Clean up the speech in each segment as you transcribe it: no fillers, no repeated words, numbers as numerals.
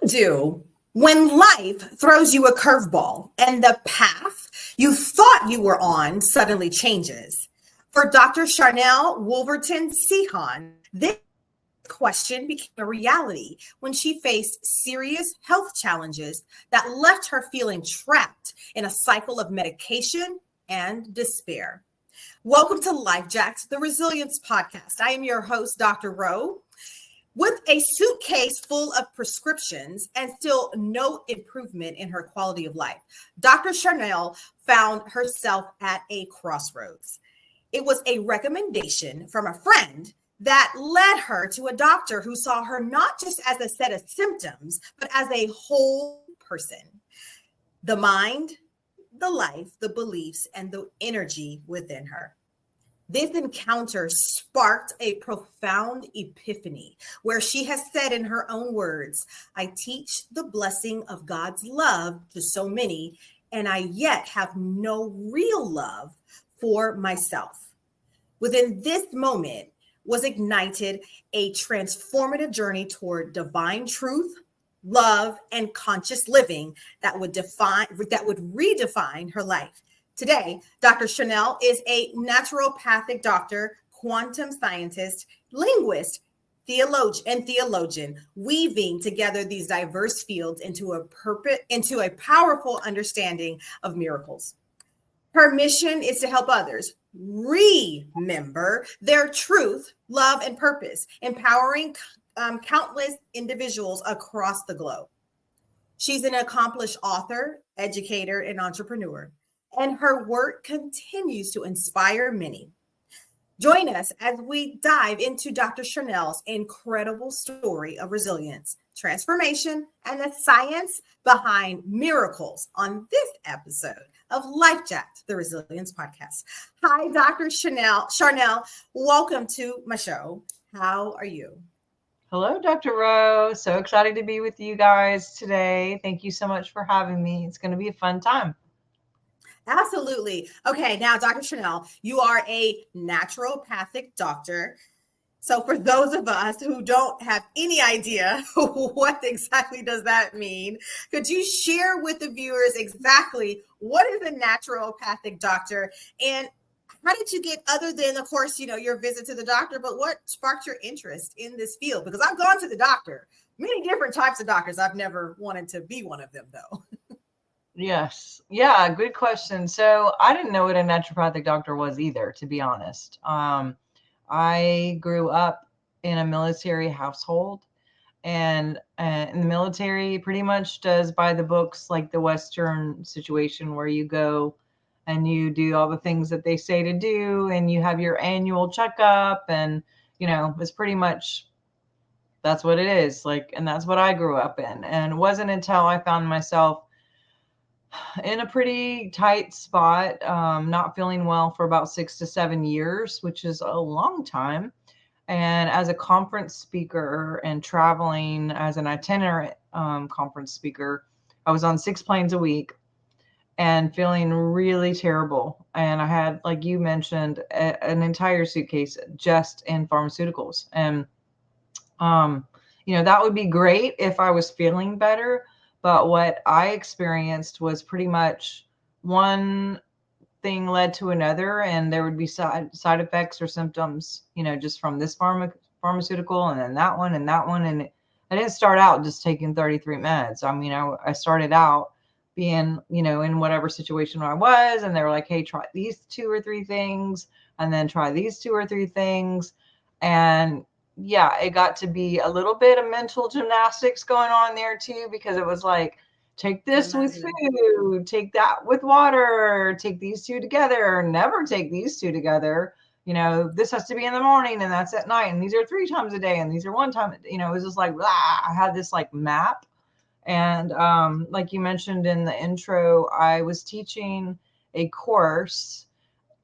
Do when life throws you a curveball and the path you thought you were on suddenly changes? For Dr. Sharnael Wolverton Sehon, this question became a reality when she faced serious health challenges that left her feeling trapped in a cycle of medication and despair. Welcome to Life Jacks, the Resilience Podcast. I am your host, Dr. Rowe. With a suitcase full of prescriptions and still no improvement in her quality of life, Dr. Sharnael found herself at a crossroads. It was a recommendation from a friend that led her to a doctor who saw her not just as a set of symptoms, but as a whole person. The mind, the life, the beliefs, and the energy within her. This encounter sparked a profound epiphany where she has said in her own words, I teach the blessing of God's love to so many, and I yet have no real love for myself. Within this moment was ignited a transformative journey toward divine truth, love, and conscious living that would redefine her life. Today, Dr. Sharnael is a naturopathic doctor, quantum scientist, linguist, theologian, weaving together these diverse fields into a powerful understanding of miracles. Her mission is to help others remember their truth, love, and purpose, empowering countless individuals across the globe. She's an accomplished author, educator, and entrepreneur, and her work continues to inspire many. Join us as we dive into Dr. Sharnael's incredible story of resilience, transformation, and the science behind miracles on this episode of Life Jacked, the Resilience Podcast. Hi, Dr. Sharnael. Welcome to my show. How are you? Hello, Dr. Rowe. So excited to be with you guys today. Thank you so much for having me. It's going to be a fun time. Absolutely. Okay, now, Dr. Sharnael, you are a naturopathic doctor. So for those of us who don't have any idea what exactly does that mean, could you share with the viewers exactly what is a naturopathic doctor and how did you get, other than, of course, your visit to the doctor, but what sparked your interest in this field? Because I've gone to the doctor, many different types of doctors. I've never wanted to be one of them, though. Yes. Yeah, good question. So I didn't know what a naturopathic doctor was either, to be honest. I grew up in a military household, and in the military pretty much does by the books, like the Western situation where you go and you do all the things that they say to do, and you have your annual checkup, and, it's pretty much, that's what it is. And that's what I grew up in. And it wasn't until I found myself in a pretty tight spot, not feeling well for about 6 to 7 years, which is a long time. And as a conference speaker and traveling as an itinerant conference speaker, I was on 6 planes a week and feeling really terrible. And I had, like you mentioned, an entire suitcase just in pharmaceuticals. And, that would be great if I was feeling better. But what I experienced was pretty much one thing led to another, and there would be side effects or symptoms, just from this pharmaceutical, and then that one and that one. And I didn't start out just taking 33 meds. I mean, I started out being, in whatever situation I was, and they were like, hey, try these 2 or 3 things, and then try these 2 or 3 things. And yeah, it got to be a little bit of mental gymnastics going on there too, because it was like, take this with food, take that with water, take these 2 together, never take these 2 together. This has to be in the morning and that's at night. And these are 3 times a day. And these are 1 time, it was just like, blah. I had this like map. And like you mentioned in the intro, I was teaching a course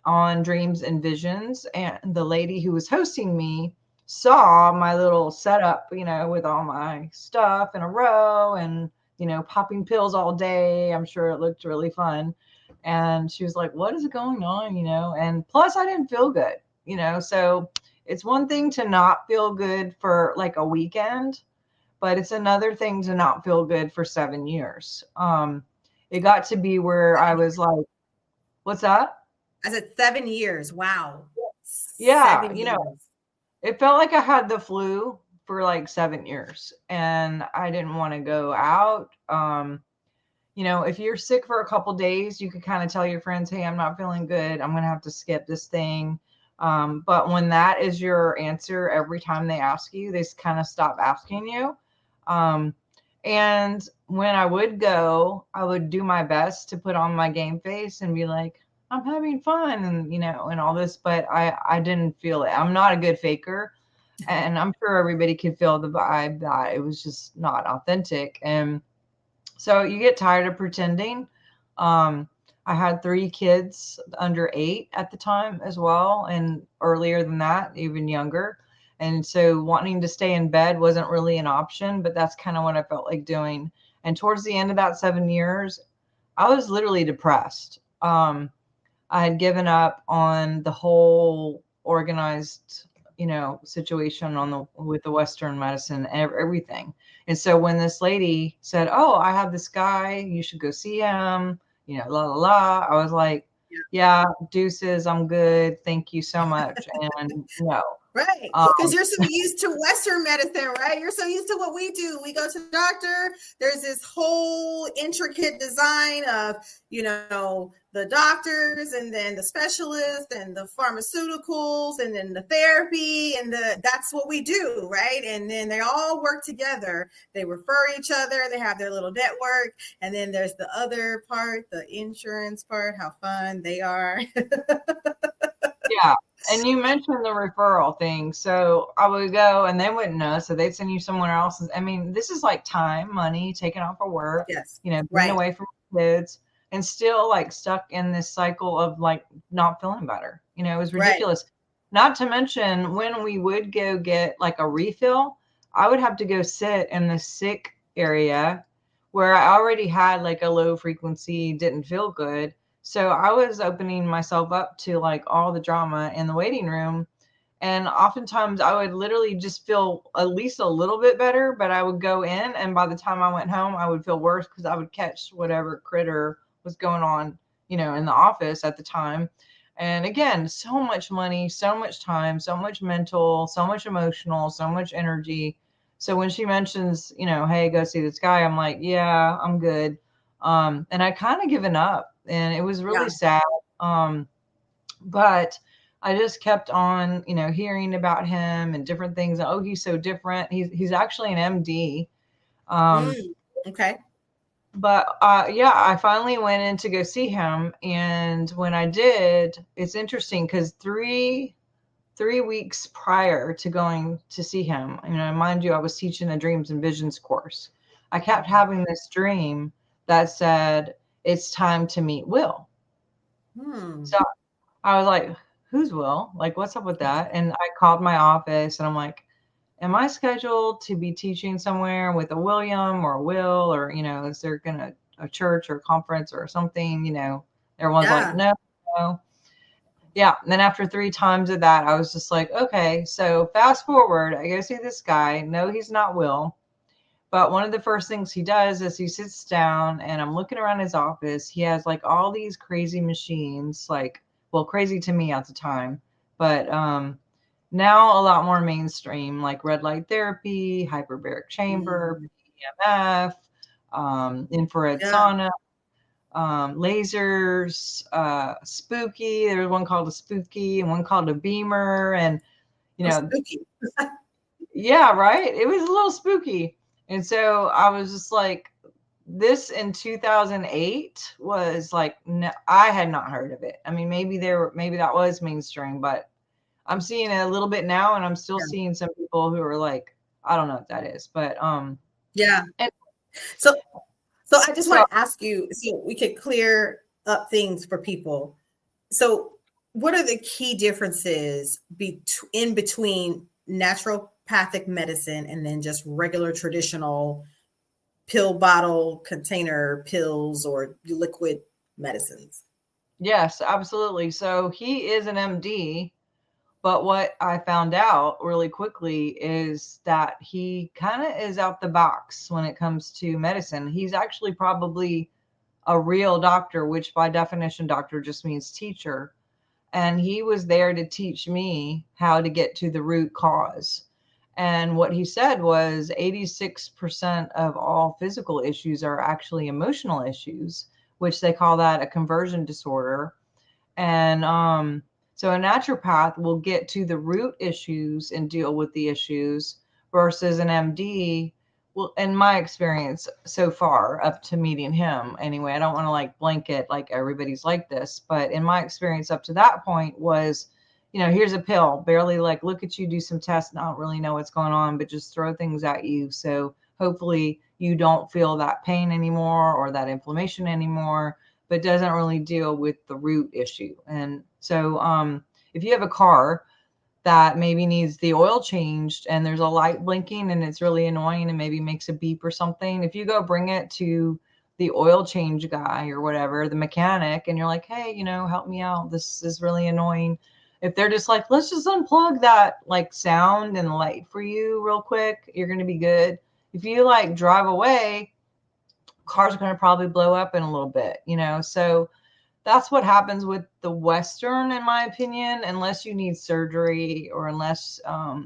on dreams and visions. And the lady who was hosting me saw my little setup, with all my stuff in a row and, popping pills all day. I'm sure it looked really fun. And she was like, what is going on? And plus I didn't feel good, so it's one thing to not feel good for like a weekend, but it's another thing to not feel good for 7 years. It got to be where I was like, what's that? I said 7 years. Wow. Yeah, 7 years. it felt like I had the flu for like 7 years and I didn't want to go out. If you're sick for a couple days, you could kind of tell your friends, hey, I'm not feeling good. I'm going to have to skip this thing. But when that is your answer, every time they ask you, they kind of stop asking you. And when I would go, I would do my best to put on my game face and be like, I'm having fun and all this, but I didn't feel it. I'm not a good faker. And I'm sure everybody could feel the vibe that it was just not authentic. And so you get tired of pretending. I had 3 kids under 8 at the time as well, and earlier than that, even younger. And so wanting to stay in bed wasn't really an option, but that's kind of what I felt like doing. And towards the end of that 7 years, I was literally depressed. I had given up on the whole organized, situation with the Western medicine, everything. And so when this lady said, "Oh, I have this guy, you should go see him," la la la, I was like, "Yeah, deuces, I'm good. Thank you so much." And no. Right. Because you're so used to Western medicine, right? You're so used to what we do. We go to the doctor. There's this whole intricate design of, the doctors and then the specialists and the pharmaceuticals and then the therapy and that's what we do, right? And then they all work together. They refer each other. They have their little network. And then there's the other part, the insurance part, how fun they are. Yeah. And you mentioned the referral thing. So I would go and they wouldn't know. So they'd send you somewhere else. I mean, this is like time, money, taken off of work, Yes. being Right. away from kids and still like stuck in this cycle of like not feeling better. It was ridiculous. Right. Not to mention when we would go get like a refill, I would have to go sit in the sick area where I already had like a low frequency, didn't feel good. So I was opening myself up to like all the drama in the waiting room. And oftentimes I would literally just feel at least a little bit better, but I would go in and by the time I went home, I would feel worse because I would catch whatever critter was going on, in the office at the time. And again, so much money, so much time, so much mental, so much emotional, so much energy. So when she mentions, hey, go see this guy, I'm like, yeah, I'm good. And I kind of given up and it was really sad. But I just kept on, hearing about him and different things. Oh, he's so different. He's actually an MD. Okay. But I finally went in to go see him. And when I did, it's interesting because three weeks prior to going to see him, mind you, I was teaching a dreams and visions course. I kept having this dream that said, it's time to meet Will. So I was like, who's Will? Like, what's up with that? And I called my office and I'm like, am I scheduled to be teaching somewhere with a William or a Will, or, is there a church or conference or something, everyone's like, no. Yeah. And then after 3 times of that, I was just like, okay, so fast forward, I go see this guy. No, he's not Will. But one of the first things he does is he sits down and I'm looking around his office. He has like all these crazy machines, like, well, crazy to me at the time, but now a lot more mainstream, like red light therapy, hyperbaric chamber, EMF, infrared sauna, lasers, spooky. There was one called a spooky and one called a beamer. And, spooky. Yeah, right. It was a little spooky. And so I was just like, this in 2008 was like, no, I had not heard of it. I mean, maybe that was mainstream, but I'm seeing it a little bit now, and I'm still seeing some people who are like, I don't know what that is, but yeah. And, so I just want to ask you, so we could clear up things for people. So what are the key differences in between naturopathic medicine and then just regular traditional pill bottle container pills or liquid medicines? Yes, absolutely. So he is an MD, But what I found out really quickly is that he kind of is out the box when it comes to medicine. He's actually probably a real doctor, which by definition, doctor just means teacher. And he was there to teach me how to get to the root cause. And what he said was 86% of all physical issues are actually emotional issues, which they call that a conversion disorder. And so a naturopath will get to the root issues and deal with the issues versus an MD. Well, in my experience so far, up to meeting him anyway, I don't want to like blanket like everybody's like this, but in my experience up to that point was, here's a pill, barely like look at you, do some tests, not really know what's going on, but just throw things at you. So hopefully you don't feel that pain anymore or that inflammation anymore, but doesn't really deal with the root issue. And so if you have a car that maybe needs the oil changed and there's a light blinking and it's really annoying and maybe makes a beep or something, if you go bring it to the oil change guy or whatever, the mechanic, and you're like, hey, help me out, this is really annoying. If they're just like, let's just unplug that like sound and light for you real quick, you're going to be good. If you like drive away, cars are going to probably blow up in a little bit, so that's what happens with the Western, in my opinion, unless you need surgery or unless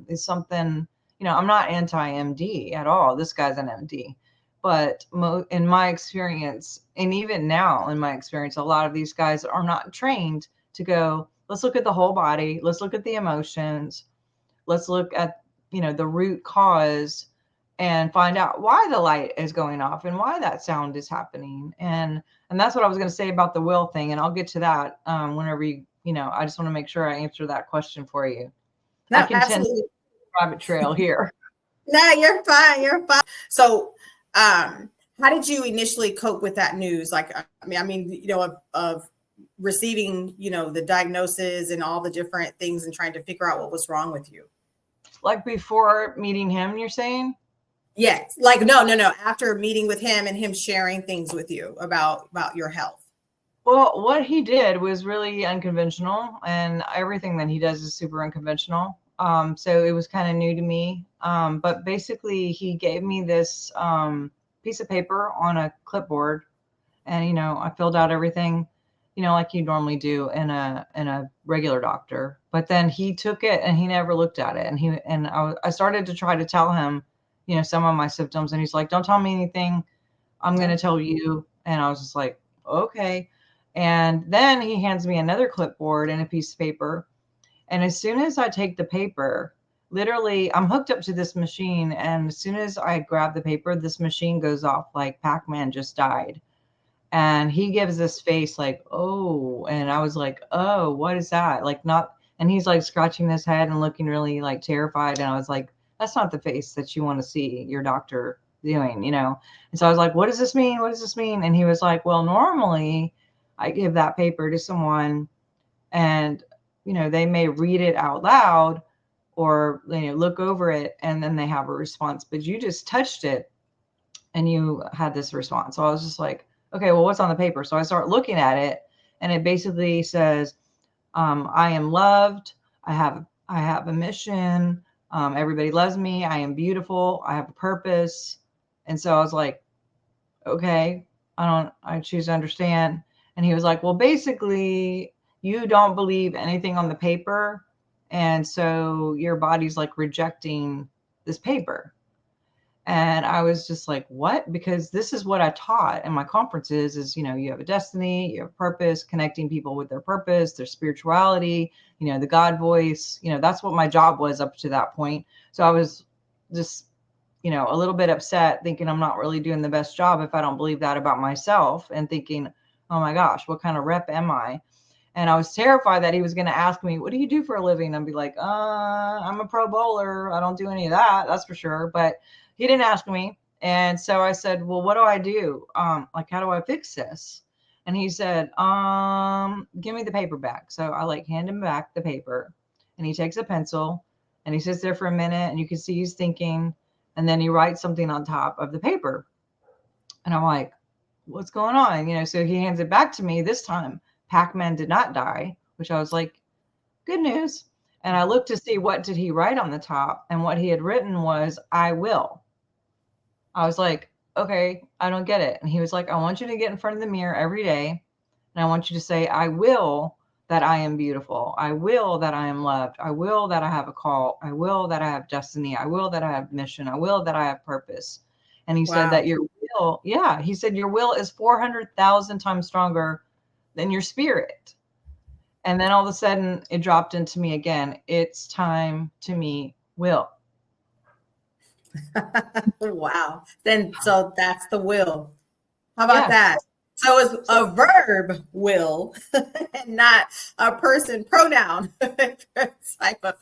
it's something, I'm not anti-MD at all. This guy's an MD. But in my experience, and even now in my experience, a lot of these guys are not trained to go, let's look at the whole body. Let's look at the emotions. Let's look at, the root cause and find out why the light is going off and why that sound is happening. And that's what I was going to say about the will thing. And I'll get to that whenever I just want to make sure I answer that question for you. No, I can absolutely. Private trail here. No, you're fine. You're fine. So, how did you initially cope with that news? Like, of receiving, the diagnosis and all the different things and trying to figure out what was wrong with you. Like before meeting him, you're saying? Yes. Like, no. After meeting with him and him sharing things with you about your health. Well, what he did was really unconventional, and everything that he does is super unconventional. So it was kind of new to me. But basically he gave me this piece of paper on a clipboard, and I filled out everything, like you normally do in a regular doctor. But then he took it and he never looked at it. And I started to try to tell him, some of my symptoms, and he's like, don't tell me anything. I'm going to tell you. And I was just like, okay. And then he hands me another clipboard and a piece of paper. And as soon as I take the paper, literally I'm hooked up to this machine. And as soon as I grab the paper, this machine goes off like Pac-Man just died. And he gives this face like, oh, and I was like, oh, what is that? Like not, and he's like scratching his head and looking really like terrified. And I was like, that's not the face that you want to see your doctor doing, And so I was like, what does this mean? What does this mean? And he was like, well, normally I give that paper to someone and, they may read it out loud or, look over it and then they have a response, but you just touched it and you had this response. So I was just like, okay, well, what's on the paper? So I start looking at it and it basically says, I am loved. I have a mission. Everybody loves me. I am beautiful. I have a purpose. And so I was like, okay, I choose to understand. And he was like, well, basically you don't believe anything on the paper. And so your body's like rejecting this paper. And I was just like, what? Because this is what I taught in my conferences is, you have a destiny, you have purpose, connecting people with their purpose, their spirituality, the God voice, that's what my job was up to that point. So I was just, a little bit upset thinking I'm not really doing the best job if I don't believe that about myself and thinking, oh my gosh, what kind of rep am I? And I was terrified that he was going to ask me, what do you do for a living? I'd be like, I'm a pro bowler. I don't do any of that. That's for sure. But he didn't ask me. And so I said, well, what do I do? Like, how do I fix this? And he said, give me the paper back. So I like hand him back the paper and he takes a pencil and he sits there for a minute and you can see he's thinking. And then he writes something on top of the paper. And I'm like, what's going on? So he hands it back to me. This time, Pac-Man did not die, which I was like, good news. And I looked to see what did he write on the top, and what he had written was, I will. I was like, okay, I don't get it. And he was like, I want you to get in front of the mirror every day, and I want you to say, I will that I am beautiful. I will that I am loved. I will that I have a call. I will that I have destiny. I will that I have mission. I will that I have purpose. And he said Wow. that your will, yeah, he said your will is 400,000 times stronger than your spirit. And then all of a sudden it dropped into me again. It's time to meet Will. Wow. Then, so that's the will. How about Yes. that? So it's a verb will, and not a person pronoun type of,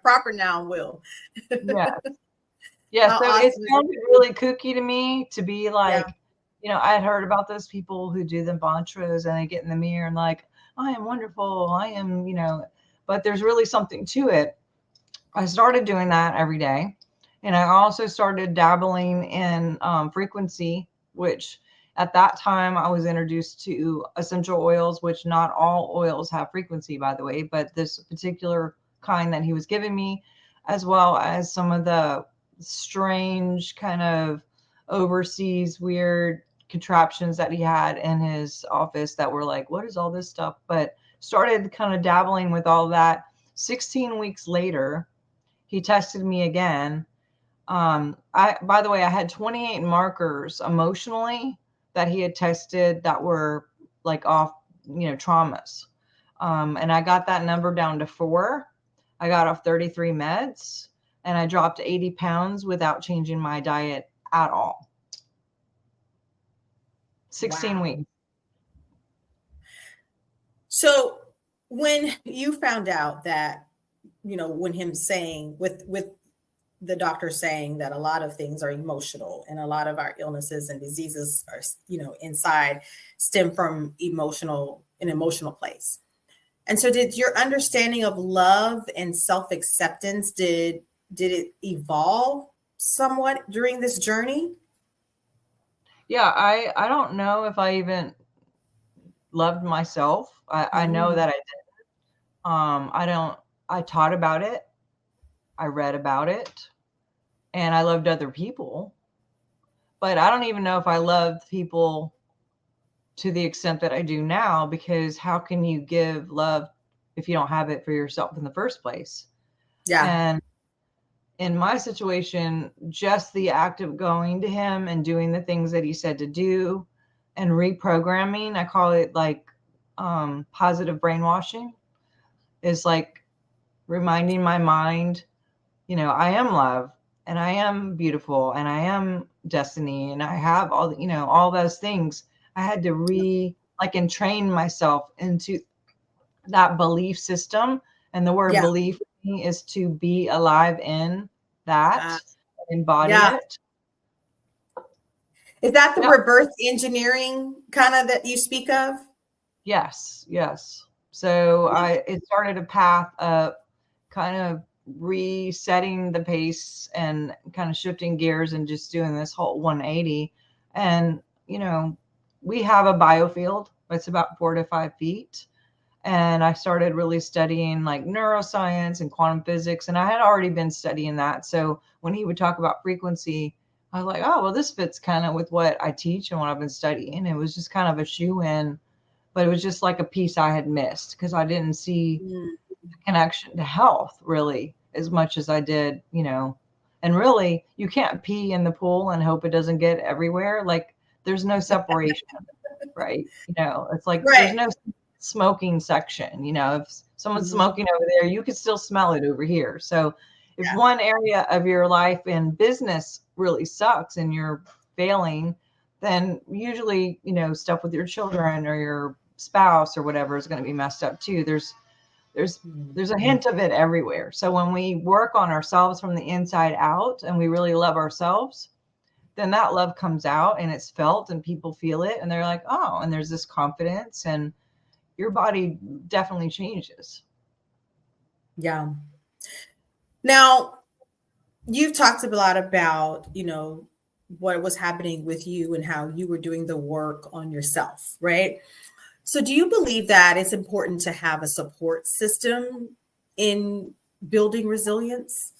proper noun will. Yeah. Yeah. How So it awesome is sounded really kooky to me to be Yeah. like, I had heard about those people who do the mantras and they get in the mirror and like, I am wonderful. I am, but there's really something to it. I started doing that every day. And I also started dabbling in frequency, which at that time I was introduced to essential oils, which not all oils have frequency, by the way, but this particular kind that he was giving me, as well as some of the strange kind of overseas weird contraptions that he had in his office that were like, what is all this stuff? But started kind of dabbling with all that. 16 weeks later, he tested me again. By the way, I had 28 markers emotionally that he had tested that were like off, traumas. And I got that number down to 4. I got off 33 meds, and I dropped 80 pounds without changing my diet at all. 16 Wow. weeks. So when you found out that, when him saying with the doctor saying that a lot of things are emotional and a lot of our illnesses and diseases are, inside stem from an emotional place. And so did your understanding of love and self-acceptance, did it evolve somewhat during this journey? Yeah, I don't know if I even loved myself. I know that I did. I taught about it. I read about it, and I loved other people, but I don't even know if I loved people to the extent that I do now, because how can you give love if you don't have it for yourself in the first place? Yeah. And in my situation, just the act of going to him and doing the things that he said to do and reprogramming, I call it like positive brainwashing, is like reminding my mind, I am love, and I am beautiful, and I am destiny, and I have all those things. I had to entrain myself into that belief system. And the word Yeah. belief is to be alive in that, Uh, embody yeah. it. Is that the Yeah. reverse engineering kind of that you speak of? Yes. Yes. So Yeah. it started a path of kind of resetting the pace and kind of shifting gears and just doing this whole 180. And, we have a biofield. It's about 4 to 5 feet. And I started really studying like neuroscience and quantum physics. And I had already been studying that. So when he would talk about frequency, I was like, oh, well, this fits kind of with what I teach and what I've been studying. It was just kind of a shoe in, but it was just like a piece I had missed because I didn't see Mm. the connection to health really as much as I did, and really you can't pee in the pool and hope it doesn't get everywhere. Like there's no separation, right? It's like there's Right. no smoking section. If someone's Mhm. smoking over there, you can still smell it over here. So if Yeah. one area of your life in business really sucks and you're failing, then usually, stuff with your children or your spouse or whatever is going to be messed up too. There's there's a hint of it everywhere. So when we work on ourselves from the inside out and we really love ourselves, then that love comes out and it's felt and people feel it and they're like, oh, and there's this confidence and your body definitely changes. Yeah. Now, you've talked a lot about, what was happening with you and how you were doing the work on yourself, right? So do you believe that it's important to have a support system in building resilience?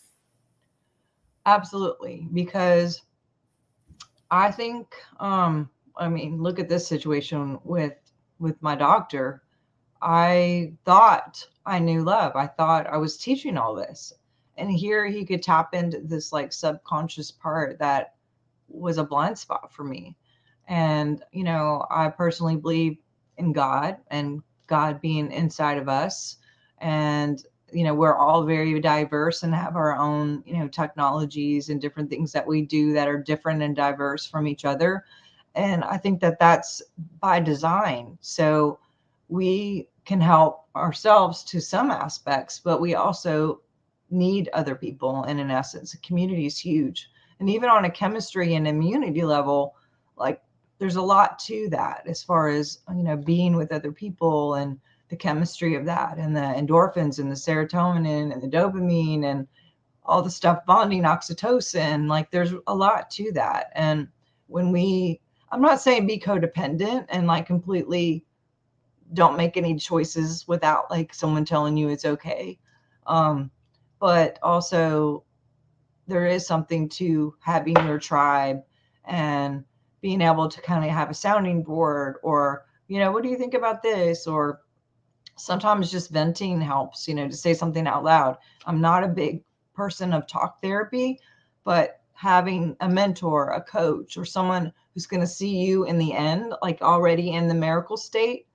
Absolutely. Because I think, I mean, look at this situation with my doctor. I thought I knew love. I thought I was teaching all this. And here he could tap into this like subconscious part that was a blind spot for me. And, you know, I personally believe in God and God being inside of us. And, you know, we're all very diverse and have our own, you know, technologies and different things that we do that are different and diverse from each other. And I think that that's by design. So we can help ourselves to some aspects, but we also need other people. And in essence, a community is huge. And even on a chemistry and immunity level, like there's a lot to that as far as, you know, being with other people and the chemistry of that and the endorphins and the serotonin and the dopamine and all the stuff bonding oxytocin. Like there's a lot to that. And when I'm not saying be codependent and like completely don't make any choices without like someone telling you it's okay. But also there is something to having your tribe and being able to kind of have a sounding board, or, you know, what do you think about this? Or sometimes just venting helps, you know, to say something out loud. I'm not a big person of talk therapy, but having a mentor, a coach, or someone who's going to see you in the end, like already in the miracle state,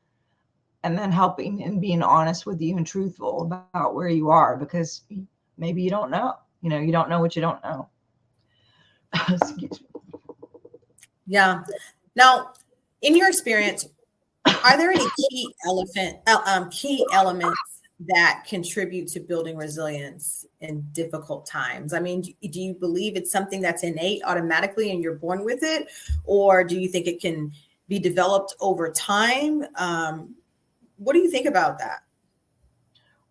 and then helping and being honest with you and truthful about where you are, because maybe you don't know, you know, you don't know what you don't know. Excuse me. Yeah. Now, in your experience, are there any key elements that contribute to building resilience in difficult times? I mean, do you believe it's something that's innate automatically and you're born with it, or do you think it can be developed over time? What do you think about that?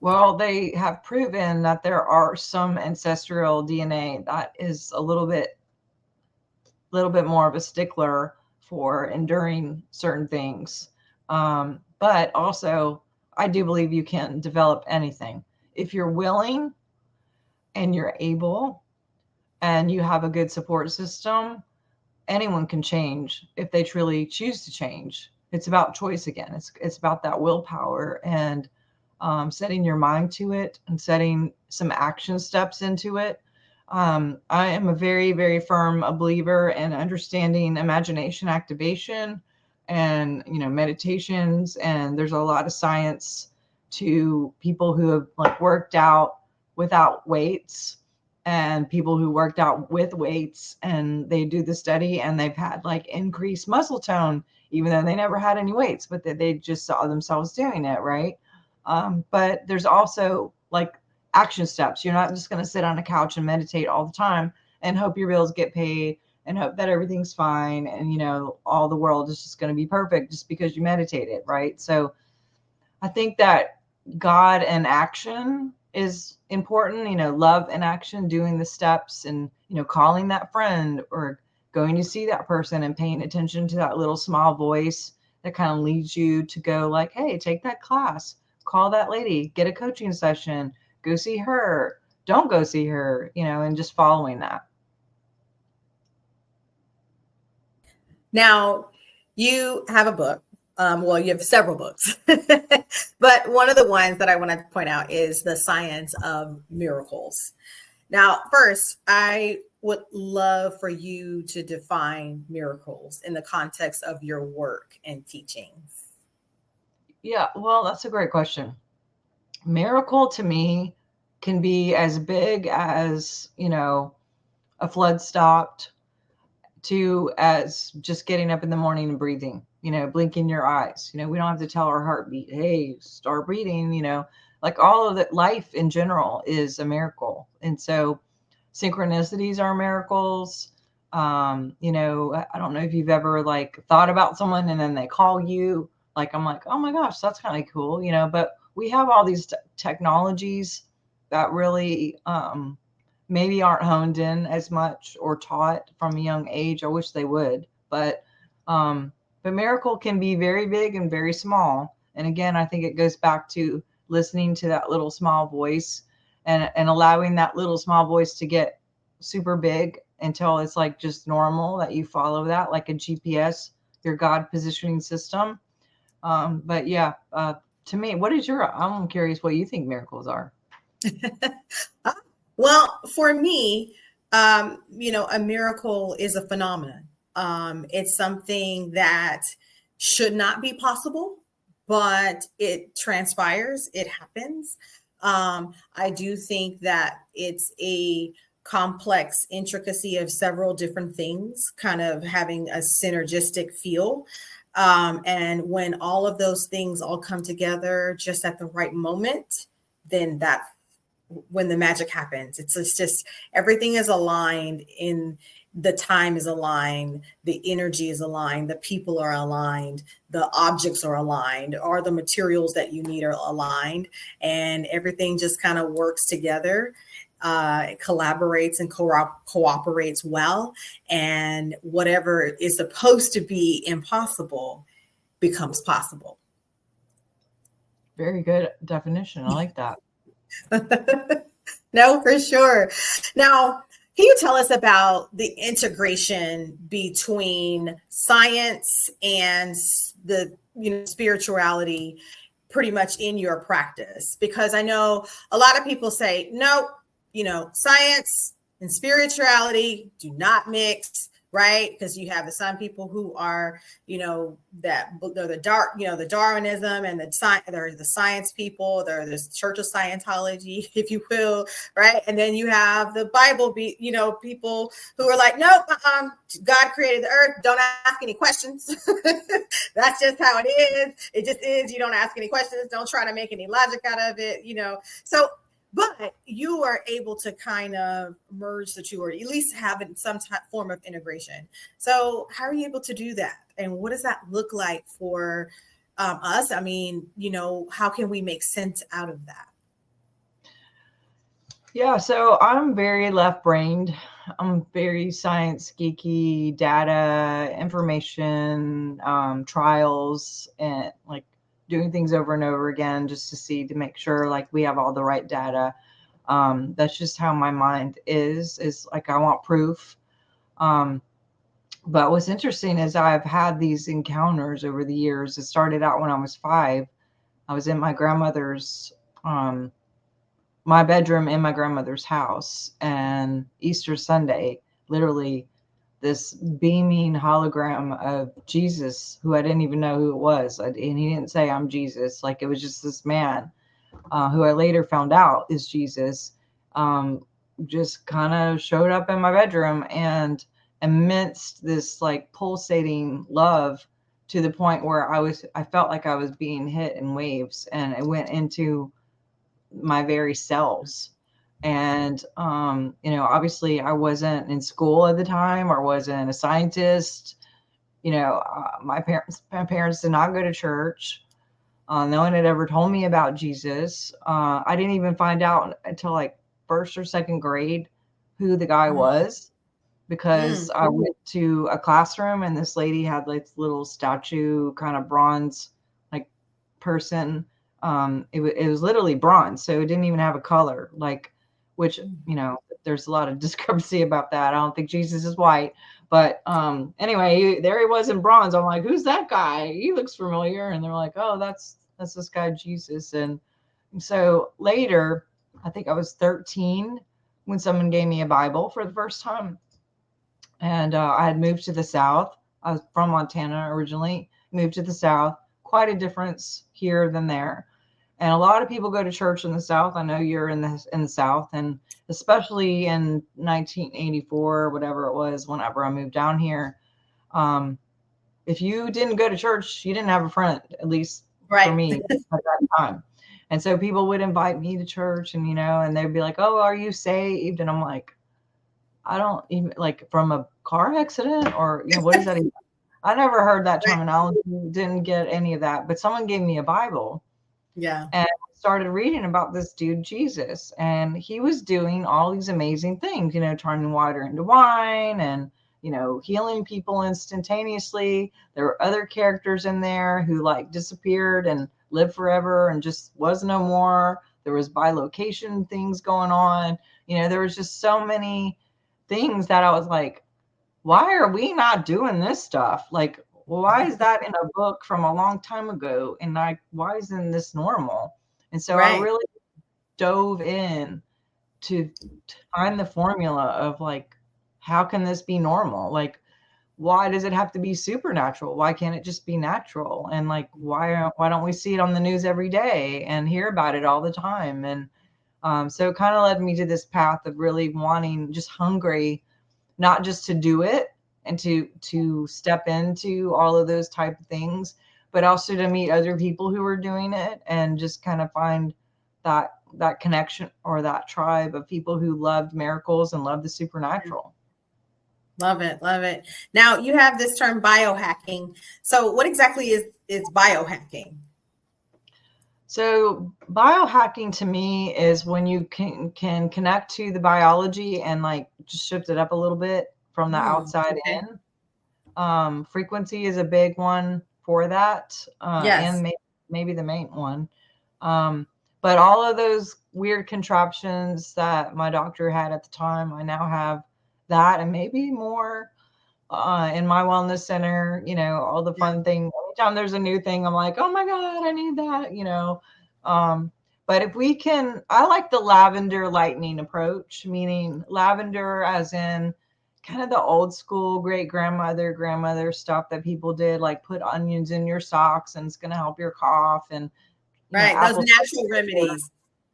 Well, they have proven that there are some ancestral DNA that is a little bit more of a stickler for enduring certain things. But also, I do believe you can develop anything if you're willing and you're able and you have a good support system. Anyone can change if they truly choose to change. It's about choice again. It's about that willpower and setting your mind to it and setting some action steps into it. I am a very, very firm a believer in understanding imagination activation and, you know, meditations. And there's a lot of science to people who have like worked out without weights and people who worked out with weights, and they do the study and they've had like increased muscle tone, even though they never had any weights, but they just saw themselves doing it. Right. But there's also like action steps. You're not just going to sit on a couch and meditate all the time and hope your bills get paid and hope that everything's fine. And, you know, all the world is just going to be perfect just because you meditated. Right. So I think that God and action is important, you know, love and action, doing the steps and, you know, calling that friend or going to see that person and paying attention to that little small voice that kind of leads you to go like, hey, take that class, call that lady, get a coaching session, go see her, don't go see her, you know, and just following that. Now, you have a book. Well, you have several books, but one of the ones that I want to point out is The Science of Miracles. Now, first, I would love for you to define miracles in the context of your work and teachings. Yeah, well, that's a great question. Miracle to me can be as big as, you know, a flood stopped to as just getting up in the morning and breathing, you know, blinking your eyes. You know, we don't have to tell our heartbeat, hey, start breathing, you know, like all of that. Life in general is a miracle. And so synchronicities are miracles. You know, I don't know if you've ever like thought about someone and then they call you. Like, I'm like, oh my gosh, that's kind of cool, you know, but we have all these technologies that really, maybe aren't honed in as much or taught from a young age. I wish they would, but miracle can be very big and very small. And again, I think it goes back to listening to that little small voice and allowing that little small voice to get super big until it's like just normal that you follow that like a GPS, your God positioning system. But yeah, to me, I'm curious what you think miracles are. Well, for me, a miracle is a phenomenon. It's something that should not be possible, but it transpires, it happens. I do think that it's a complex intricacy of several different things, kind of having a synergistic feel. And when all of those things all come together just at the right moment, then that when the magic happens. It's just everything is aligned, in the time is aligned, the energy is aligned, the people are aligned, the objects are aligned, or the materials that you need are aligned, and everything just kind of works together. It collaborates and cooperates well, and whatever is supposed to be impossible becomes possible. Very good definition. I like that. No, for sure. Now, can you tell us about the integration between science and the spirituality pretty much in your practice? Because I know a lot of people say, no, science and spirituality do not mix, right? Because you have some people who are, that they're the the Darwinism, and they're the science people, they're the Church of Scientology, if you will, right? And then you have the Bible, people who are like, nope, God created the earth, don't ask any questions. That's just how it is. It just is. You don't ask any questions. Don't try to make any logic out of it, So, but you are able to kind of merge the two, or at least have some form of integration. So how are you able to do that? And what does that look like for us? I mean, how can we make sense out of that? Yeah, so I'm very left-brained. I'm very science geeky, data, information, trials, and like doing things over and over again just to make sure like we have all the right data. That's just how my mind is like, I want proof. But what's interesting is I've had these encounters over the years. It started out when I was 5. I was in my grandmother's, my bedroom in my grandmother's house, and Easter Sunday, literally this beaming hologram of Jesus, who I didn't even know who it was. And he didn't say, I'm Jesus. Like, it was just this man who I later found out is Jesus, just kind of showed up in my bedroom and amidst this like pulsating love, to the point where I felt like I was being hit in waves, and it went into my very cells. And obviously I wasn't in school at the time, or wasn't a scientist. My parents did not go to church. No one had ever told me about Jesus. I didn't even find out until like first or second grade who the guy was, because I went to a classroom and this lady had like this little statue, kind of bronze like person. It was literally bronze, so it didn't even have a color, like, which, there's a lot of discrepancy about that. I don't think Jesus is white, but anyway, there he was in bronze. I'm like, who's that guy? He looks familiar. And they're like, oh, that's this guy Jesus. And so later, I think I was 13 when someone gave me a Bible for the first time. And I had moved to the South. I was from Montana originally, moved to the South. Quite a difference here than there. And a lot of people go to church in the South. I know you're in the South, and especially in 1984, or whatever it was, whenever I moved down here. If you didn't go to church, you didn't have a friend, at least for me at that time. And so people would invite me to church, and, and they'd be like, oh, are you saved? And I'm like, I don't even, like, from a car accident, or, what is that even? I never heard that terminology, didn't get any of that, but someone gave me a Bible. Yeah. And I started reading about this dude, Jesus, and he was doing all these amazing things, turning water into wine, and, healing people instantaneously. There were other characters in there who like disappeared and live forever and just was no more. There was bilocation things going on. There was just so many things that I was like, why are we not doing this stuff? Like, why is that in a book from a long time ago? And like, why isn't this normal? And so I Right. really dove in to find the formula of like, how can this be normal? Like, why does it have to be supernatural? Why can't it just be natural? And like, why don't we see it on the news every day and hear about it all the time? And so it kind of led me to this path of really wanting, just hungry, not just to do it and to step into all of those type of things, but also to meet other people who are doing it and just kind of find that connection or that tribe of people who loved miracles and loved the supernatural. Love it. Love it. Now you have this term biohacking. So what exactly is biohacking? So biohacking to me is when you can connect to the biology and like just shift it up a little bit from the outside Okay. in. Frequency is a big one for that, Yes. and maybe the main one. But all of those weird contraptions that my doctor had at the time, I now have that and maybe more in my wellness center. All the Yeah. fun things. Anytime there's a new thing, I'm like, oh my God, I need that. But if we can, I like the lavender lightning approach, meaning lavender as in kind of the old school great grandmother stuff that people did, like put onions in your socks and it's going to help your cough, and Right. Those apple natural cider. remedies.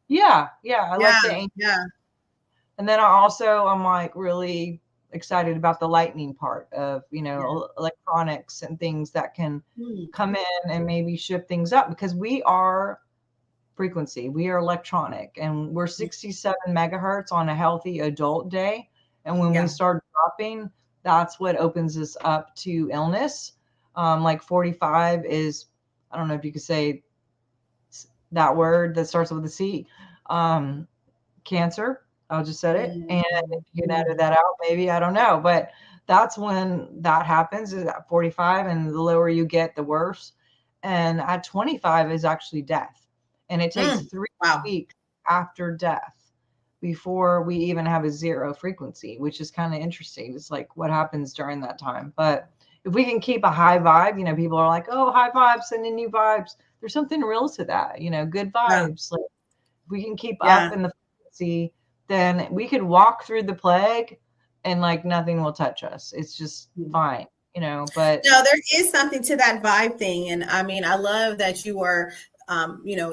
Yeah, I Yeah. like the ancient. Yeah. And then I'm like really excited about the lightning part of Yeah. electronics and things that can Hmm. come in and maybe shift things up, because we are frequency. We are electronic, and we're 67 megahertz on a healthy adult day. And when we Yeah. start dropping, that's what opens us up to illness. Like 45 is, I don't know if you could say that word that starts with a C, um, cancer. I'll just said it. And if you can edit that out, maybe, I don't know. But that's when that happens, is at 45. And the lower you get, the worse. And at 25 is actually death. And it takes 3 Wow. weeks after death before we even have a zero frequency, which is kind of interesting. It's like what happens during that time. But if we can keep a high vibe, people are like, oh, high vibes, sending you vibes. There's something real to that, good Yeah. vibes. Like if we can keep Yeah. up in the frequency, then we could walk through the plague and like nothing will touch us. It's just fine, but No, there is something to that vibe thing. And I mean, I love that you are,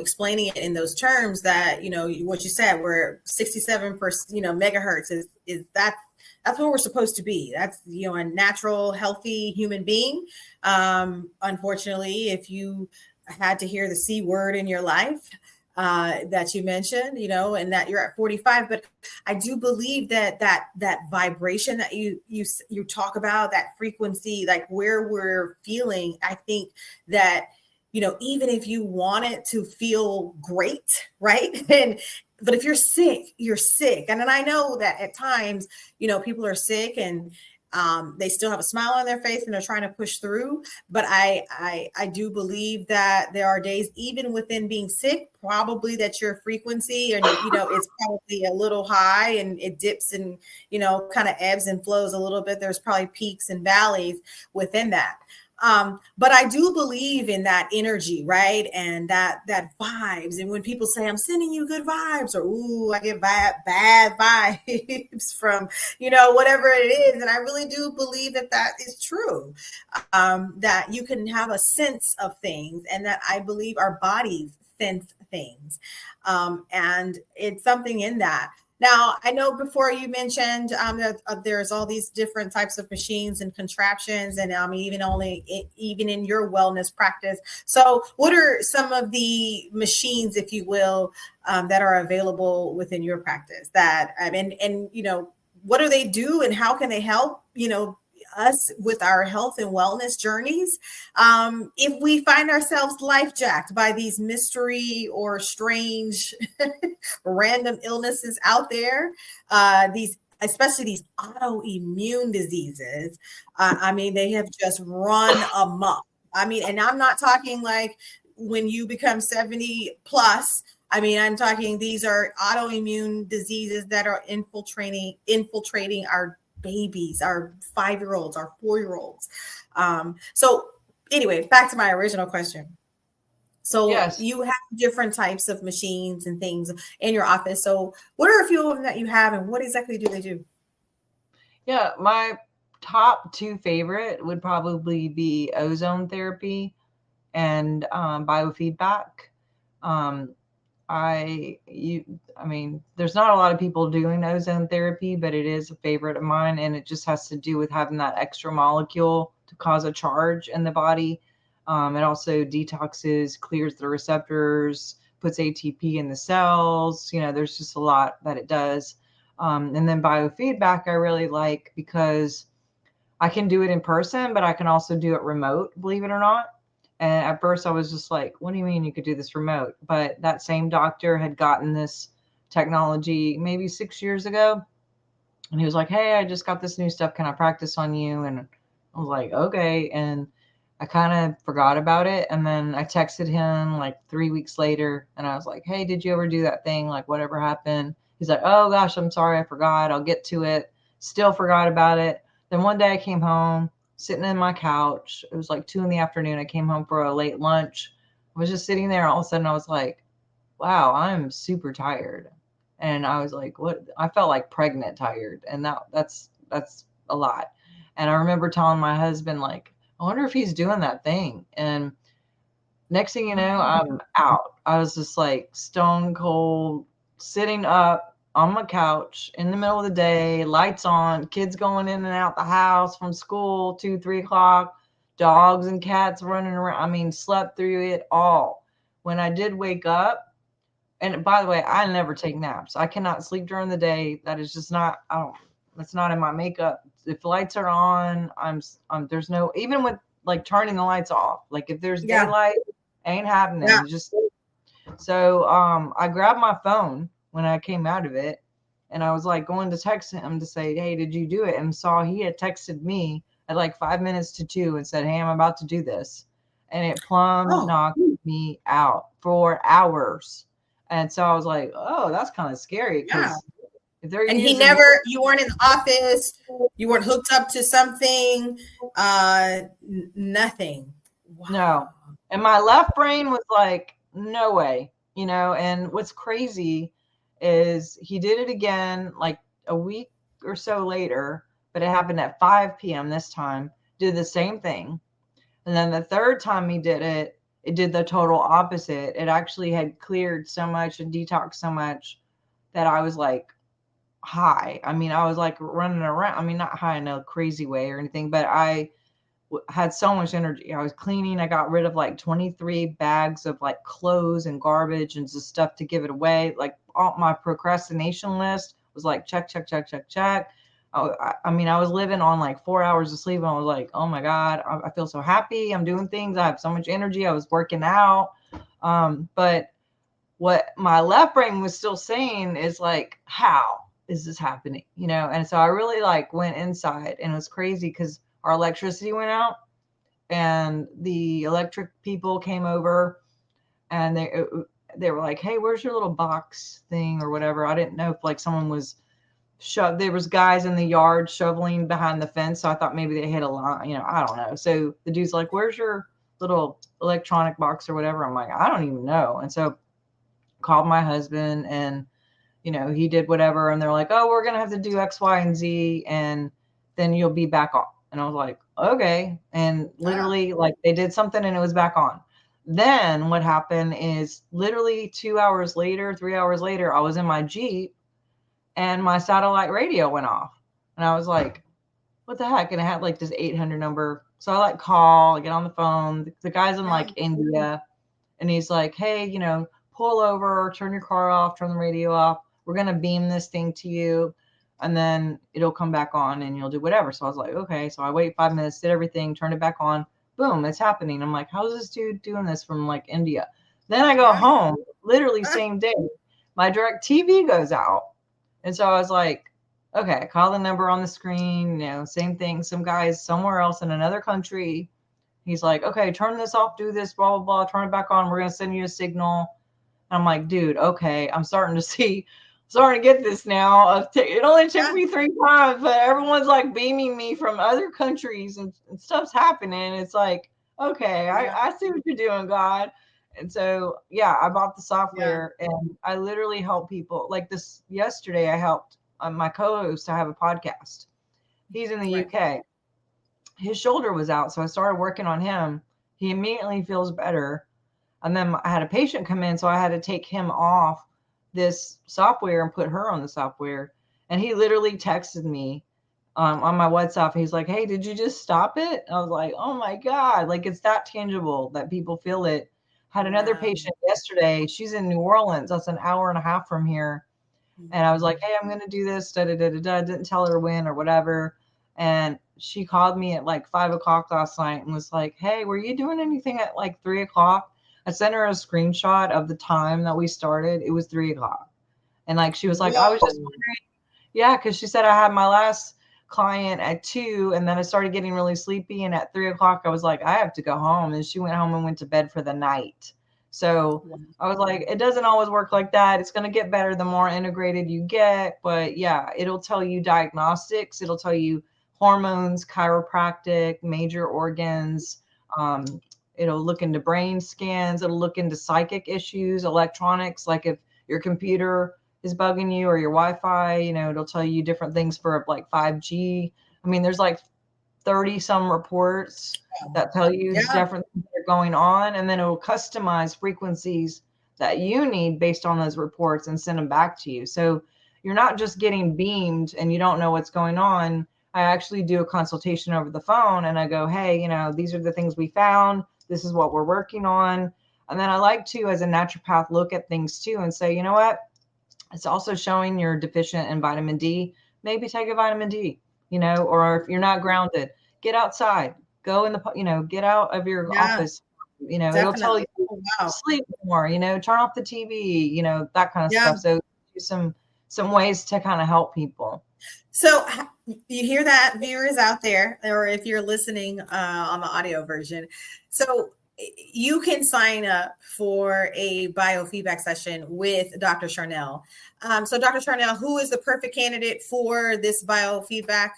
explaining it in those terms that, what you said, where 67%, megahertz is that's where we're supposed to be. That's, a natural, healthy human being. Unfortunately, if you had to hear the C word in your life, that you mentioned, and that you're at 45, but I do believe that vibration that you talk about, that frequency, like where we're feeling, I think that, even if you want it to feel great, right? But if you're sick, you're sick. And then I know that at times, people are sick and they still have a smile on their face and they're trying to push through. But I do believe that there are days, even within being sick, probably that your frequency and it's probably a little high and it dips and kind of ebbs and flows a little bit. There's probably peaks and valleys within that. But I do believe in that energy, right? And that vibes. And when people say, I'm sending you good vibes, or ooh, I get bad vibes from, whatever it is. And I really do believe that is true. That you can have a sense of things, and that I believe our bodies sense things. And it's something in that. Now, I know before you mentioned that there's all these different types of machines and contraptions, and even in your wellness practice. So, what are some of the machines, if you will, that are available within your practice? That and what do they do, and how can they help? Us with our health and wellness journeys, if we find ourselves life jacked by these mystery or strange random illnesses out there, especially these autoimmune diseases. I mean, they have just run amok. I mean, and I'm not talking like when you become 70 plus, I mean, I'm talking, these are autoimmune diseases that are infiltrating our babies, our 5-year-olds, our 4-year-olds. So anyway, back to my original question. So Yes. you have different types of machines and things in your office. So what are a few of them that you have, and what exactly do they do? Yeah, my top two favorite would probably be ozone therapy and biofeedback. Um, I mean, there's not a lot of people doing ozone therapy, but it is a favorite of mine, and it just has to do with having that extra molecule to cause a charge in the body. It also detoxes, clears the receptors, puts ATP in the cells. There's just a lot that it does. And then biofeedback, I really like because I can do it in person, but I can also do it remote, believe it or not. And at first I was just like, what do you mean you could do this remote? But that same doctor had gotten this technology maybe 6 years ago. And he was like, hey, I just got this new stuff. Can I practice on you? And I was like, okay. And I kind of forgot about it. And then I texted him like 3 weeks later and I was like, hey, did you ever do that thing? Like, whatever happened? He's like, oh gosh, I'm sorry. I forgot. I'll get to it. Still forgot about it. Then one day I came home sitting in my couch. It was like 2 in the afternoon. I came home for a late lunch. I was just sitting there. All of a sudden I was like, wow, I'm super tired. And I was like, what? I felt like pregnant tired. And that's a lot. And I remember telling my husband, like, I wonder if he's doing that thing. And next thing you know, I'm out. I was just like stone cold, sitting up on my couch in the middle of the day, lights on, kids going in and out the house from school, 2, 3 o'clock, dogs and cats running around. I mean, slept through it all. When I did wake up, and by the way, I never take naps. I cannot sleep during the day. That is just not, I don't, that's not in my makeup. If lights are on, there's no, even with like turning the lights off, like if there's Yeah. daylight, ain't Yeah. happening. Just, so, I grabbed my phone when I came out of it and I was like going to text him to say, hey, did you do it? And saw he had texted me at like 5 minutes to 2 and said, hey, I'm about to do this. And it plumb Oh, knocked me out for hours. And so I was like, oh, that's kind of scary yeah. because if they're And using you weren't in the office, you weren't hooked up to something, nothing. no. Wow. And my left brain was like, no way, and what's crazy is he did it again like a week or so later, but it happened at 5 p.m. this time, did the same thing. And then the third time he did it, it did the total opposite. It actually had cleared so much and detoxed so much that I was like high. I mean, I was like running around. I mean, not high in a crazy way or anything, but I had so much energy. I was cleaning. I got rid of like 23 bags of like clothes and garbage and just stuff to give it away. Like all my procrastination list was like check, check, check, check, check. I mean, I was living on like 4 hours of sleep and I was like, oh my God, I feel so happy. I'm doing things. I have so much energy. I was working out. But what my left brain was still saying is like, how is this happening? And so I really like went inside and it was crazy because our electricity went out and the electric people came over and they were like, hey, where's your little box thing or whatever. I didn't know if like someone was there was guys in the yard shoveling behind the fence, so I thought maybe they hit a line, I don't know. So the dude's like, where's your little electronic box or whatever? I'm like, I don't even know. And so called my husband and he did whatever and they're like, oh, we're gonna have to do X, Y, and Z and then you'll be back on. And I was like, okay. And Ah, literally like they did something and it was back on. Then what happened is literally 2 hours later, 3 hours later, I was in my Jeep and my satellite radio went off. And I was like, what the heck? And it had like this 800 number. So I like call, I get on the phone. The guy's in yeah. like India and he's like, hey, pull over, turn your car off, turn the radio off. We're going to beam this thing to you and then it'll come back on and you'll do whatever. So I was like, okay. So I wait 5 minutes, did everything, turned it back on. Boom, it's happening. I'm like, how's this dude doing this from like India? Then I go Yeah. home, literally Ah, same day. My direct TV goes out. And so I was like, okay, call the number on the screen, same thing. Some guys somewhere else in another country. He's like, okay, turn this off, do this, blah, blah, blah, turn it back on. We're going to send you a signal. I'm like, dude, okay, I'm starting to get this now. It only took me 3 times, but everyone's like beaming me from other countries and stuff's happening. It's like, okay, I see what you're doing, God. And so, yeah, I bought the software and I literally help people. Like this yesterday, I helped my co-host to have a podcast. He's in the UK. His shoulder was out, so I started working on him. He immediately feels better. And then I had a patient come in, so I had to take him off this software and put her on the software. And he literally texted me on my WhatsApp. He's like, hey, did you just stop it? I was like, oh my God, like it's that tangible that people feel it. Had another patient yesterday. She's in New Orleans. That's an hour and a half from here. And I was like, hey, I'm going to do this. Da, da, da, da, da. Didn't tell her when or whatever. And she called me at like 5:00 last night and was like, hey, were you doing anything at like 3:00? I sent her a screenshot of the time that we started. It was 3:00. And like, she was like, I was just wondering. Yeah. Cause she said I had my last client at 2 and then I started getting really sleepy. And at 3:00, I was like, I have to go home. And she went home and went to bed for the night. So I was like, it doesn't always work like that. It's going to get better the more integrated you get. But yeah, it'll tell you diagnostics. It'll tell you hormones, chiropractic, major organs. It'll look into brain scans. It'll look into psychic issues, electronics, like if your computer is bugging you or your Wi-Fi, it'll tell you different things for like 5G. I mean, there's like 30 some reports that tell you different things that are going on. And then it will customize frequencies that you need based on those reports and send them back to you. So you're not just getting beamed and you don't know what's going on. I actually do a consultation over the phone and I go, hey, these are the things we found. This is what we're working on. And then I like to, as a naturopath, look at things too and say, you know what? It's also showing you're deficient in vitamin D. Maybe take a vitamin D, or if you're not grounded, get outside, go in the, get out of your office. It'll tell you sleep more, turn off the TV, that kind of stuff. So some ways to kind of help people. So you hear that, viewers out there, or if you're listening on the audio version. So you can sign up for a biofeedback session with Dr. Sharnael. So Dr. Sharnael, who is the perfect candidate for this biofeedback,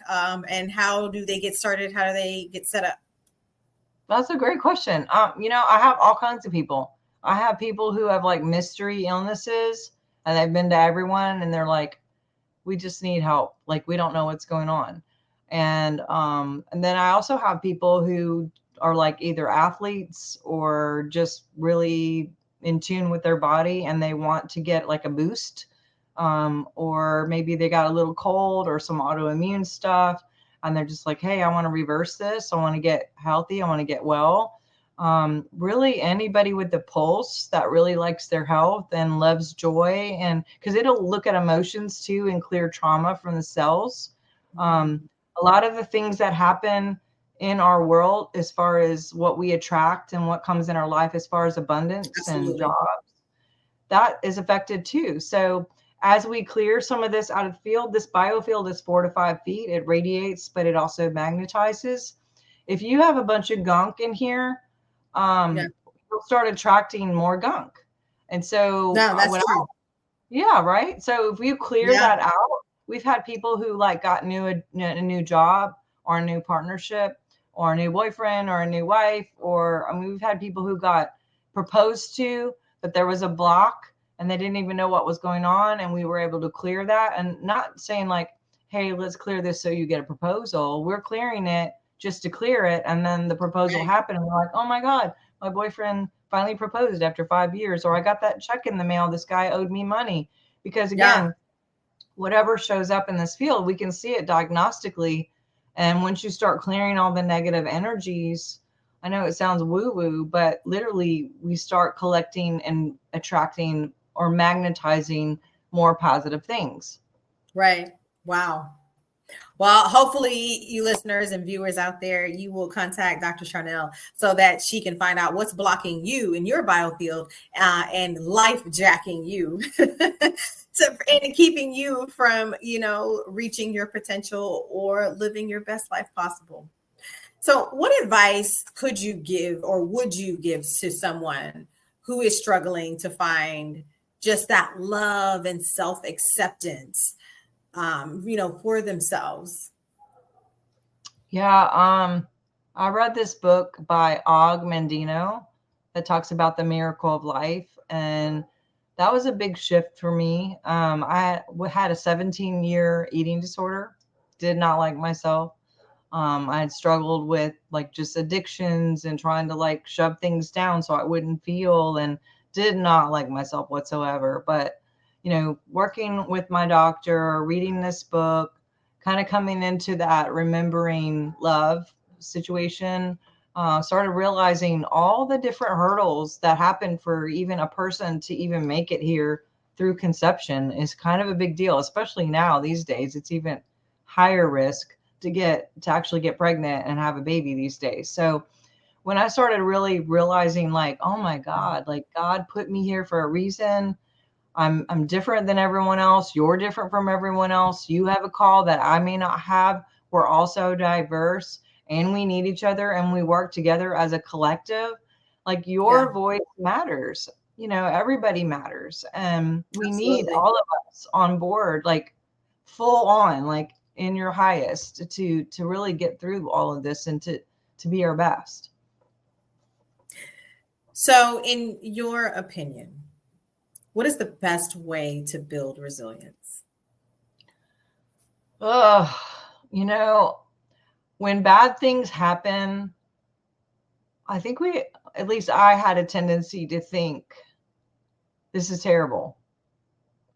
and how do they get started? How do they get set up? That's a great question. I have all kinds of people. I have people who have like mystery illnesses and they've been to everyone and they're like, we just need help. Like, we don't know what's going on. And then I also have people who are like either athletes or just really in tune with their body and they want to get like a boost. Or maybe they got a little cold or some autoimmune stuff. And they're just like, hey, I want to reverse this. I want to get healthy. I want to get well. Really anybody with the pulse that really likes their health and loves joy, and because it'll look at emotions too and clear trauma from the cells. A lot of the things that happen in our world as far as what we attract and what comes in our life as far as abundance and jobs, that is affected too. So as we clear some of this out of the field, this biofield is 4 to 5 feet. It radiates, but it also magnetizes. If you have a bunch of gunk in here, you'll start attracting more gunk. And so that's true. Right. So if you clear that out, we've had people who like got a new job or a new partnership or a new boyfriend or a new wife, or we've had people who got proposed to, but there was a block and they didn't even know what was going on. And we were able to clear that, and not saying like, hey, let's clear this so you get a proposal. We're clearing it just to clear it. And then the proposal happened and we're like, oh my God, my boyfriend finally proposed after 5 years, or I got that check in the mail. This guy owed me money. Because again, whatever shows up in this field, we can see it diagnostically. And once you start clearing all the negative energies, I know it sounds woo-woo, but literally we start collecting and attracting or magnetizing more positive things. Right. Wow. Well, hopefully you listeners and viewers out there, you will contact Dr. Sharnael so that she can find out what's blocking you in your biofield and life jacking you and keeping you from, reaching your potential or living your best life possible. So, what advice could you give or would you give to someone who is struggling to find just that love and self acceptance, for themselves? Yeah, I read this book by Og Mandino that talks about the miracle of life, and that was a big shift for me. I had a 17-year eating disorder, did not like myself. I had struggled with like just addictions and trying to like shove things down so I wouldn't feel, and did not like myself whatsoever. But, working with my doctor, reading this book, kind of coming into that remembering love situation, started realizing all the different hurdles that happen for even a person to even make it here through conception is kind of a big deal, especially now these days. It's even higher risk to actually get pregnant and have a baby these days. So when I started really realizing like, oh my God, like God put me here for a reason. I'm different than everyone else. You're different from everyone else. You have a call that I may not have. We're also diverse and we need each other and we work together as a collective. Like Yeah, your voice matters. Everybody matters. And we need absolutely. all of us on board, like full on, like in your highest to really get through all of this and to be our best. So, in your opinion, what is the best way to build resilience? Ugh, you know, when bad things happen, I think at least I had a tendency to think this is terrible.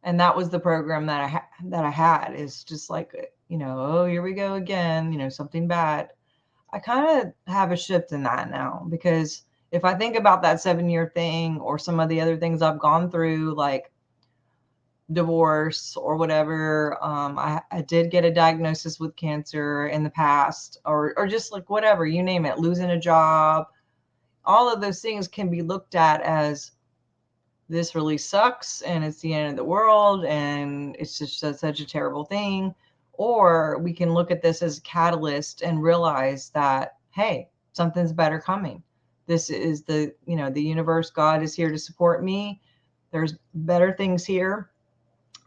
And that was the program that I had, is just like, oh, here we go again, something bad. I kind of have a shift in that now, because if I think about that 7-year thing or some of the other things I've gone through, like divorce or whatever, I did get a diagnosis with cancer in the past, or just like whatever, you name it, losing a job, all of those things can be looked at as this really sucks and it's the end of the world and it's just such a terrible thing. Or we can look at this as a catalyst and realize that, hey, something's better coming. This is the universe, God is here to support me. There's better things here.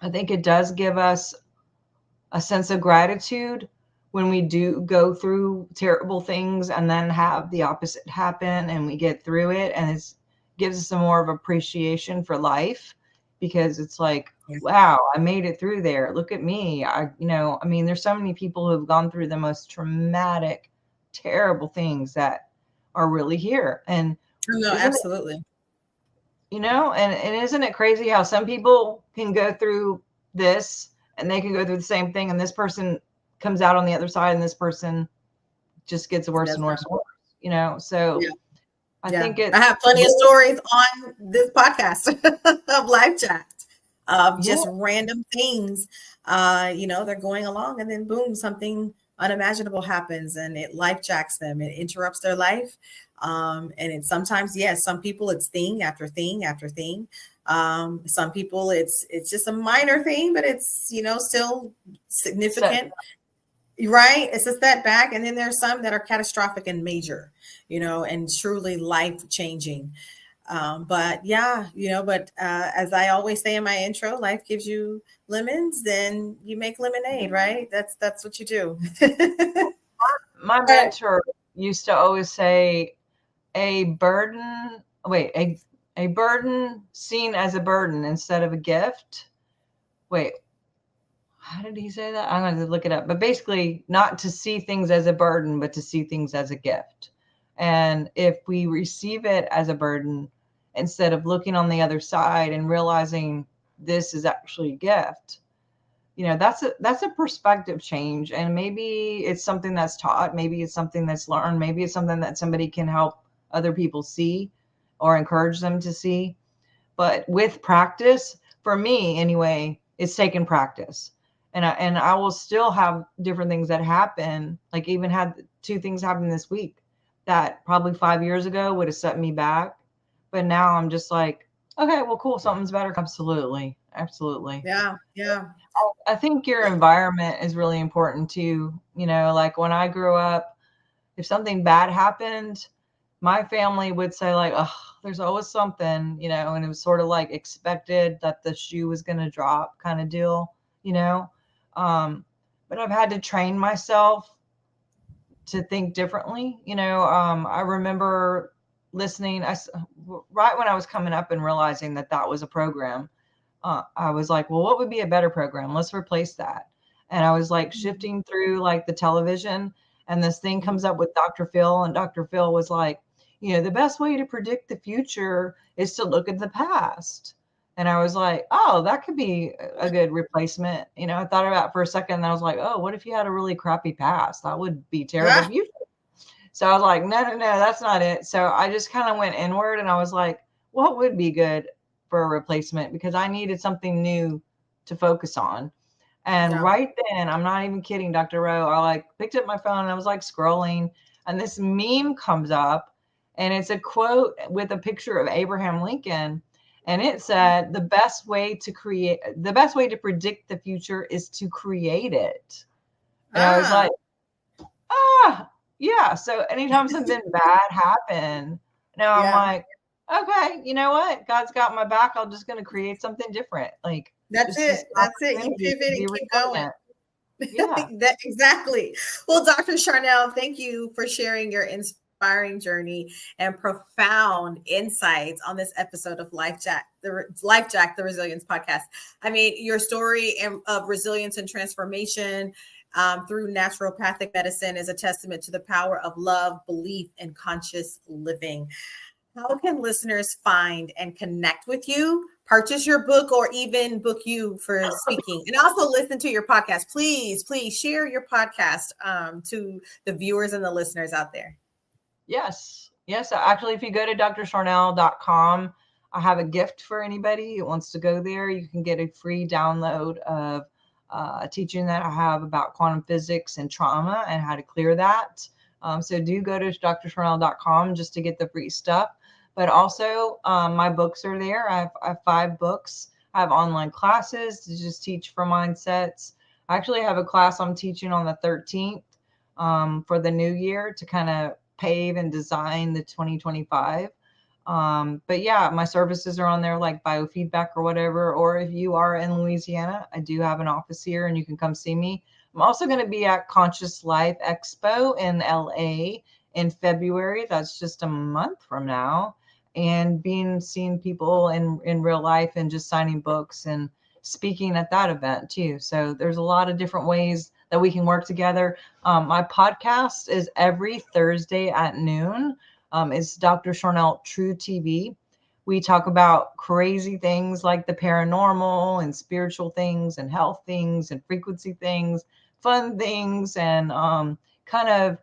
I think it does give us a sense of gratitude when we do go through terrible things and then have the opposite happen and we get through it, and it gives us a more of appreciation for life, because it's like, Yeah. wow, I made it through there, look at me. I mean, there's so many people who have gone through the most traumatic, terrible things that are really here. And No, isn't it, absolutely. and isn't it crazy how some people can go through this and they can go through the same thing, and this person comes out on the other side and this person just gets worse That's and not. worse and worse. So Yeah. I Yeah. think I it's have plenty of stories on this podcast of live chat of yeah, just random things. They're going along and then boom, something unimaginable happens and it life jacks them. It interrupts their life. And it's sometimes, yes, some people it's thing after thing after thing. Some people it's just a minor thing, but it's still set. significant. Right? It's a setback. And then there's some that are catastrophic and major, and truly life changing. But yeah, as I always say in my intro, life gives you lemons, then you make lemonade, right? That's what you do. My Right. mentor used to always say, a burden, wait, a burden seen as a burden instead of a gift. Wait, how did he say that? I'm going to look it up. But basically, not to see things as a burden, but to see things as a gift. And if we receive it as a burden, instead of looking on the other side and realizing this is actually a gift, that's a perspective change. And maybe it's something that's taught, maybe it's something that's learned, maybe it's something that somebody can help other people see or encourage them to see. But with practice, for me anyway, it's taken practice. And I will still have different things that happen. Like even had 2 things happen this week that probably 5 years ago would have set me back. But now I'm just like, okay, well, cool, something's better. Absolutely, absolutely. Yeah, yeah. I think your environment is really important too. Like when I grew up, if something bad happened, my family would say like, oh, there's always something, you know, and it was sort of like expected that the shoe was going to drop kind of deal, you know. But I've had to train myself to think differently. You know, I remember listening, right when I was coming up and realizing that that was a program, I was like, well, what would be a better program? Let's replace that. And I was like shifting through like the television, and this thing comes up with Dr. Phil, and Dr. Phil was like, you know, the best way to predict the future is to look at the past. And I was like, oh, that could be a good replacement. You know, I thought about it for a second, and I was like, oh, what if you had a really crappy past? That would be terrible Ah, future. So I was like, no, no, no, that's not it. So I just kind of went inward, and I was like, what would be good for a replacement? Because I needed something new to focus on. And yeah. right then, I'm not even kidding, Dr. Rowe, I like picked up my phone and I was like scrolling, and this meme comes up, and it's a quote with a picture of Abraham Lincoln. And it said, the best way to predict the future is to create it. And I was Ah, like, ah, yeah. So anytime something bad happened, now I'm yeah. like, okay, you know what? God's got my back. I'm just going to create something different. Like That's just this it. That's it. You opportunity pivot to and be keep going. resilient. Yeah. That exactly. Well, Dr. Sharnael, thank you for sharing your inspiring journey and profound insights on this episode of Life Jack, the Resilience Podcast. I mean, your story of resilience and transformation through naturopathic medicine is a testament to the power of love, belief, and conscious living. How can listeners find and connect with you, purchase your book, or even book you for speaking? And also listen to your podcast. Please, please share your podcast to the viewers and the listeners out there. Yes. Yes. Actually, if you go to drsharnel.com, I have a gift for anybody who wants to go there. You can get a free download of a teaching that I have about quantum physics and trauma and how to clear that. So do go to drsharnel.com just to get the free stuff. But also, my books are there. I have 5 books. I have online classes to just teach for mindsets. I actually have a class I'm teaching on the 13th for the new year to kind of pave and design the 2025. But yeah, my services are on there like biofeedback or whatever. Or if you are in Louisiana, I do have an office here and you can come see me. I'm also going to be at Conscious Life Expo in LA in February. That's just a month from now. And seeing people in real life and just signing books and speaking at that event too. So there's a lot of different ways that we can work together. My podcast is every Thursday at noon. It's Dr. Sharnael True TV. We talk about crazy things like the paranormal and spiritual things and health things and frequency things, fun things, and kind of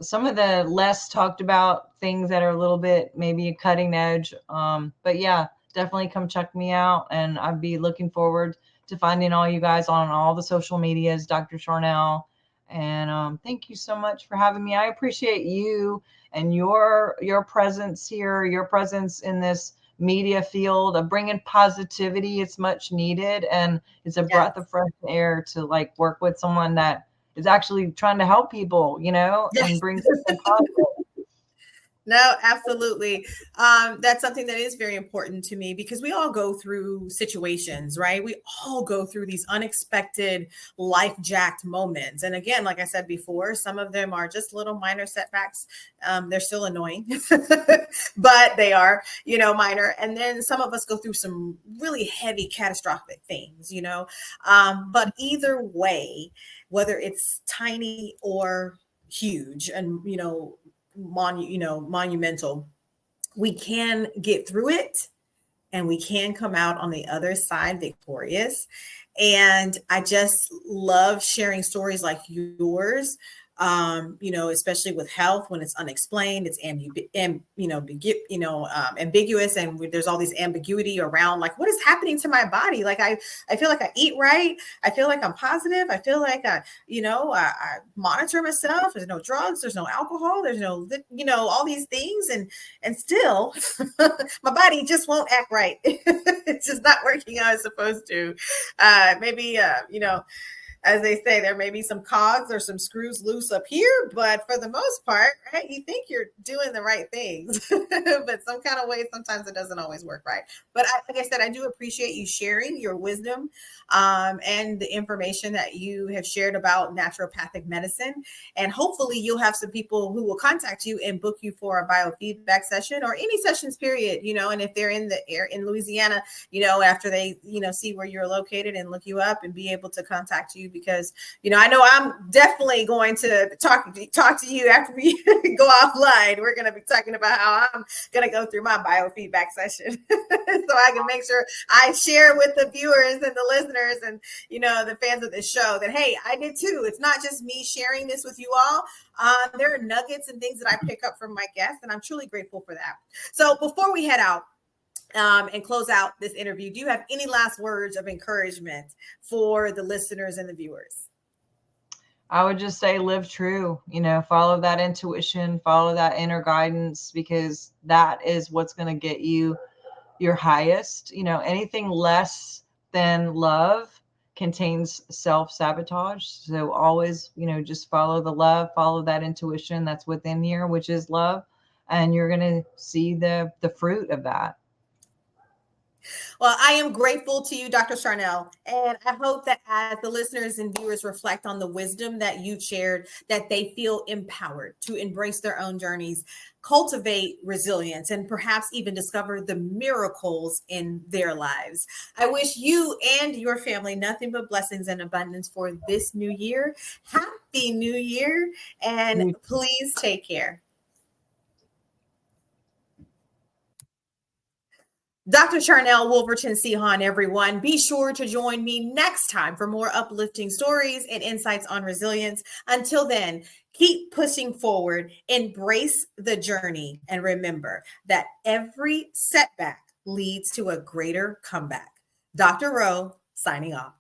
some of the less talked about things that are a little bit maybe a cutting edge. But yeah, definitely come check me out, and I'd be looking forward to finding all you guys on all the social medias, Dr. Sharnael. And thank you so much for having me. I appreciate you and your presence here, your presence in this media field of bringing positivity. It's much needed, and it's a Yes. breath of fresh air to like work with someone that is actually trying to help people, you know, Yes. and bring something positive. No, absolutely. That's something that is very important to me because we all go through situations, right? We all go through these unexpected life jacked moments. And again, like I said before, some of them are just little minor setbacks. They're still annoying, but they are, minor. And then some of us go through some really heavy catastrophic things, but either way, whether it's tiny or huge and, monumental, we can get through it and we can come out on the other side victorious. And I just love sharing stories like yours, especially with health when it's unexplained, it's ambiguous, and there's all these ambiguity around like what is happening to my body. Like I feel like I eat right, I feel like I'm positive, I feel like I monitor myself. There's no drugs, there's no alcohol, there's no all these things, and still my body just won't act right. It's just not working how it's supposed to. Maybe as they say, there may be some cogs or some screws loose up here, but for the most part, right, you think you're doing the right things, but some kind of way, sometimes it doesn't always work right. But like I said, I do appreciate you sharing your wisdom and the information that you have shared about naturopathic medicine. And hopefully you'll have some people who will contact you and book you for a biofeedback session or any sessions period, and if they're in the air in Louisiana, after they, see where you're located and look you up and be able to contact you, because, I know I'm definitely going to talk to you after we go offline. We're going to be talking about how I'm going to go through my biofeedback session so I can make sure I share with the viewers and the listeners and, the fans of this show that, hey, I did too. It's not just me sharing this with you all. There are nuggets and things that I pick up from my guests, and I'm truly grateful for that. So before we head out, and close out this interview, do you have any last words of encouragement for the listeners and the viewers? I would just say live true, follow that intuition, follow that inner guidance, because that is what's going to get you your highest. Anything less than love contains self-sabotage. So always, just follow the love, follow that intuition that's within here, which is love. And you're going to see the fruit of that. Well, I am grateful to you, Dr. Sharnael, and I hope that as the listeners and viewers reflect on the wisdom that you shared, that they feel empowered to embrace their own journeys, cultivate resilience, and perhaps even discover the miracles in their lives. I wish you and your family nothing but blessings and abundance for this new year. Happy New Year, and please take care. Dr. Sharnael Wolverton Sehon, everyone. Be sure to join me next time for more uplifting stories and insights on resilience. Until then, keep pushing forward, embrace the journey, and remember that every setback leads to a greater comeback. Dr. Rowe, signing off.